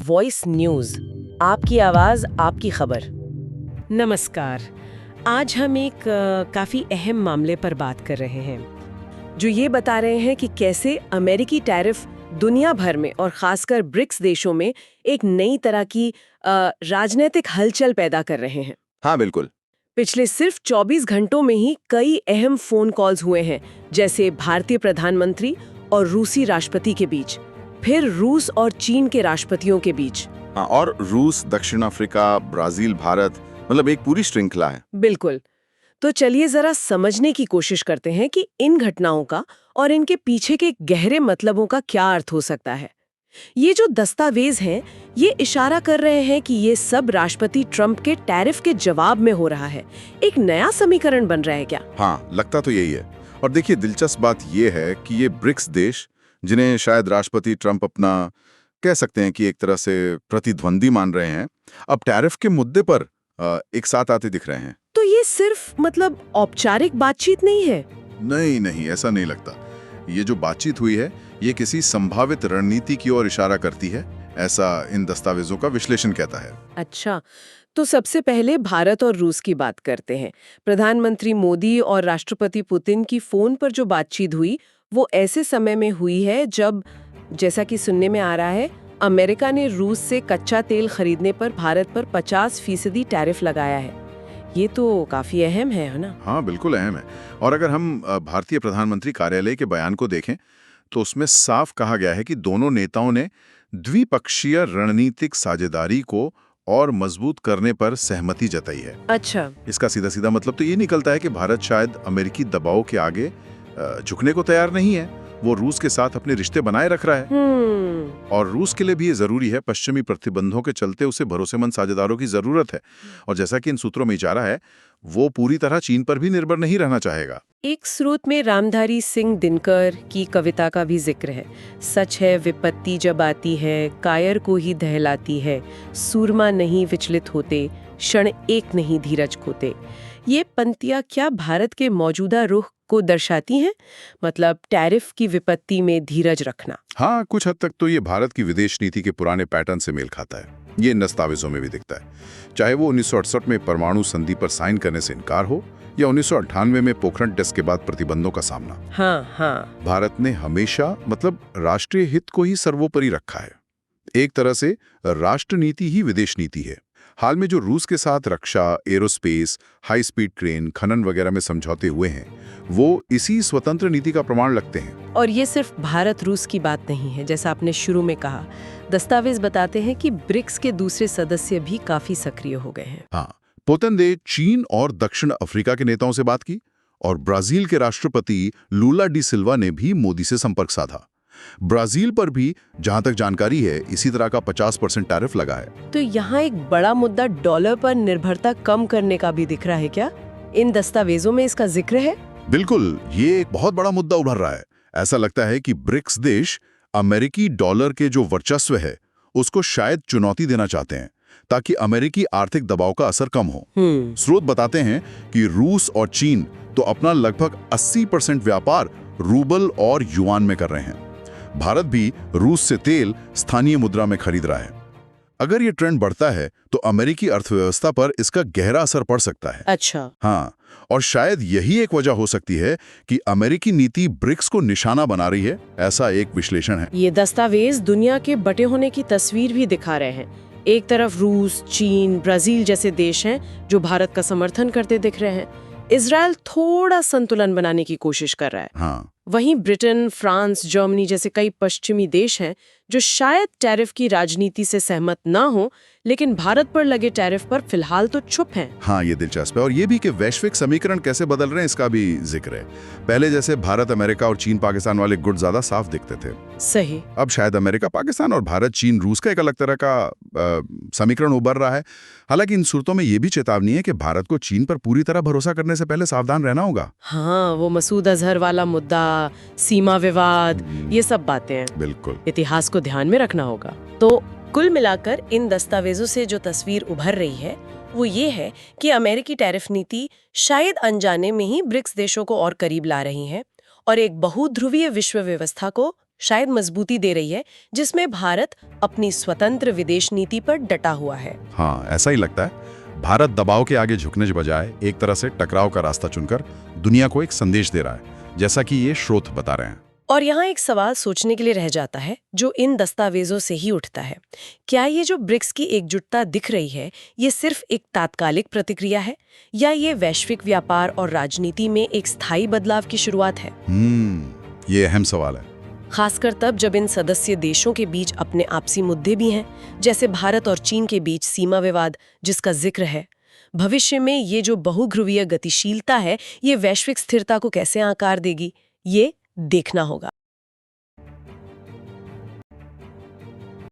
Voice news, आपकी आवाज आपकी खबर। नमस्कार। आज हम एक काफ़ी अहम मामले पर बात कर रहे हैं, जो ये बता रहे हैं कि कैसे अमेरिकी टैरिफ दुनिया भर में और खासकर ब्रिक्स देशों में एक नई तरह की राजनीतिक हलचल पैदा कर रहे हैं। हाँ बिल्कुल। पिछले सिर्फ 24 घंटों में ही कई अहम फोन कॉल्स हुए हैं, जैसे भारतीय प्रधानमंत्री और रूसी राष्ट्रपति के बीच, फिर रूस और चीन के राष्ट्रपतियों के बीच। हाँ, और रूस, दक्षिण अफ्रीका, ब्राजील, भारत, मतलब एक पूरी श्रृंखला है। बिल्कुल। तो चलिए जरा समझने की कोशिश करते हैं कि इन घटनाओं का और इनके पीछे के गहरे मतलबों का क्या अर्थ हो सकता है। ये जो दस्तावेज हैं, ये इशारा कर रहे हैं कि ये सब राष्ट्रपति ट्रंप के टैरिफ के जवाब में हो रहा है। एक नया समीकरण बन रहा है क्या? हाँ, लगता तो यही है। और देखिए, दिलचस्प बात ये है कि ये ब्रिक्स देश, जिन्हें शायद राष्ट्रपति ट्रंप अपना कह सकते हैं कि एक तरह से प्रतिद्वंदी मान रहे हैं, अब टैरिफ के मुद्दे पर एक साथ आते दिख रहे हैं। तो ये सिर्फ मतलब औपचारिक बातचीत नहीं है? नहीं नहीं, ऐसा नहीं लगता। ये जो बातचीत हुई है, ये किसी संभावित रणनीति की ओर इशारा करती है, ऐसा इन दस्तावेजों का विश्लेषण कहता है। अच्छा, तो सबसे पहले भारत और रूस की बात करते हैं। प्रधानमंत्री मोदी और राष्ट्रपति पुतिन की फोन पर जो बातचीत हुई, वो ऐसे समय में हुई है जब, जैसा कि सुनने में आ रहा है, अमेरिका ने रूस से कच्चा तेल खरीदने पर भारत पर 50% टैरिफ लगाया है। ये तो काफी अहम है ना? हाँ, बिल्कुल अहम है। और अगर हम भारतीय प्रधानमंत्री कार्यालय के बयान को देखें, तो उसमें साफ कहा गया है कि दोनों नेताओं ने द्विपक्षीय रणनीतिक साझेदारी को और मजबूत करने पर सहमति जताई है। अच्छा। इसका सीधा सीधा मतलब तो ये निकलता है कि भारत शायद अमेरिकी दबाव के आगे झुकने को तैयार नहीं है। वो रूस के साथ अपने रिश्ते बनाए रख रहा है। और रूस के लिए भी ये जरूरी है। पश्चिमी प्रतिबंधों के चलते उसे भरोसेमंद साझेदारों की जरूरत है। और जैसा कि इन सूत्रों में इशारा है, वो पूरी तरह चीन पर भी निर्भर नहीं रहना चाहेगा। एक स्रोत में रामधारी सिंह दिनकर की कविता का भी जिक्र है। सच है विपत्ति जब आती है, कायर को ही दहलाती है, सूरमा नहीं विचलित होते, क्षण एक नहीं धीरज खोते। ये पंक्तियां क्या भारत के मौजूदा रुख को दर्शाती हैं? मतलब टैरिफ की विपत्ति में धीरज रखना। हाँ, कुछ हद तक तो ये भारत की विदेश नीति के पुराने पैटर्न से मेल खाता है। ये इन दस्तावेजों में भी दिखता है, चाहे वो 1968 में परमाणु संधि पर साइन करने से इनकार हो या 1998 में पोखरण टेस्ट के बाद प्रतिबंधों का सामना। हाँ, भारत ने हमेशा मतलब राष्ट्रीय हित को ही सर्वोपरि रखा है। एक तरह से राष्ट्र नीति ही विदेश नीति है। हाल में जो रूस के साथ रक्षा, एरोस्पेस, हाई स्पीड ट्रेन, खनन वगैरह में समझौते हुए हैं, वो इसी स्वतंत्र नीति का प्रमाण लगते हैं। और ये सिर्फ भारत रूस की बात नहीं है। जैसा आपने शुरू में कहा, दस्तावेज बताते हैं कि ब्रिक्स के दूसरे सदस्य भी काफी सक्रिय हो गए हैं। हाँ, पुतिन ने चीन और दक्षिण अफ्रीका के नेताओं से बात की और ब्राजील के राष्ट्रपति लूला डी सिल्वा ने भी मोदी से संपर्क साधा। ब्राजील पर भी, जहां तक जानकारी है, इसी तरह का 50% टैरिफ लगा है। तो यहाँ एक बड़ा मुद्दा डॉलर पर निर्भरता कम करने का भी दिख रहा है क्या? इन दस्तावेजों में इसका जिक्र है? बिल्कुल, ये एक बहुत बड़ा मुद्दा उभर रहा है। ऐसा लगता है कि ब्रिक्स देश अमेरिकी डॉलर के जो वर्चस्व है, उसको शायद चुनौती देना चाहते हैं, ताकि अमेरिकी आर्थिक दबाव का असर कम हो। स्रोत बताते हैं कि रूस और चीन तो अपना लगभग 80% व्यापार रूबल और युआन में कर रहे हैं। भारत भी रूस से तेल स्थानीय मुद्रा में खरीद रहा है। अगर ये ट्रेंड बढ़ता है तो अमेरिकी अर्थव्यवस्था पर इसका गहरा असर पड़ सकता है। अच्छा। हाँ, और शायद यही एक वजह हो सकती है कि अमेरिकी नीति ब्रिक्स को निशाना बना रही है, ऐसा एक विश्लेषण है। ये दस्तावेज दुनिया के बटे होने की तस्वीर भी दिखा रहे हैं। एक तरफ रूस, चीन, ब्राजील जैसे देश हैं जो भारत का समर्थन करते दिख रहे हैं। इजराइल थोड़ा संतुलन बनाने की कोशिश कर रहा है। हाँ, वहीं ब्रिटेन, फ्रांस, जर्मनी जैसे कई पश्चिमी देश हैं जो शायद टैरिफ की राजनीति से सहमत ना हो, लेकिन भारत पर लगे टैरिफ पर फिलहाल तो चुप हैं। हाँ, ये दिलचस्प है। और ये भी कि वैश्विक समीकरण कैसे बदल रहे हैं, इसका भी जिक्र है। पहले जैसे भारत, अमेरिका और चीन, पाकिस्तान वाले गुट ज्यादा साफ दिखते थे। सही। अब शायद अमेरिका, पाकिस्तान और भारत, चीन, रूस का एक अलग तरह का समीकरण उभर रहा है। हालांकि इन सूरतों में ये भी चेतावनी है कि भारत को चीन पर पूरी तरह भरोसा करने से पहले सावधान रहना होगा। हाँ, वो मसूद अजहर वाला मुद्दा, सीमा विवाद, ये सब बातें हैं। बिल्कुल, इतिहास को ध्यान में रखना होगा। तो कुल मिलाकर इन दस्तावेजों से जो तस्वीर उभर रही है, वो ये है कि अमेरिकी टैरिफ नीति शायद अनजाने में ही ब्रिक्स देशों को और करीब ला रही है और एक बहुध्रुवीय विश्व व्यवस्था को शायद मजबूती दे रही है, जिसमें भारत अपनी स्वतंत्र विदेश नीति पर डटा हुआ है। हाँ, ऐसा ही लगता है। भारत दबाव के आगे झुकने के बजाय एक तरह से टकराव का रास्ता चुनकर दुनिया को एक संदेश दे रहा है, जैसा कि ये स्रोत बता रहे हैं। और यहाँ एक सवाल सोचने के लिए रह जाता है, जो इन दस्तावेजों से ही उठता है। क्या ये जो ब्रिक्स की एकजुटता दिख रही है, ये सिर्फ एक तात्कालिक प्रतिक्रिया है, या ये वैश्विक व्यापार और राजनीति में एक स्थायी बदलाव की शुरुआत है? ये अहम सवाल है। खासकर तब जब इन सदस्य देशों के बीच अपने आपसी मुद्दे भी हैं, जैसे भारत और चीन के बीच सीमा विवाद, जिसका जिक्र है। भविष्य में ये जो बहुध्रुवीय गतिशीलता है, ये वैश्विक स्थिरता को कैसे आकार देगी, ये देखना होगा।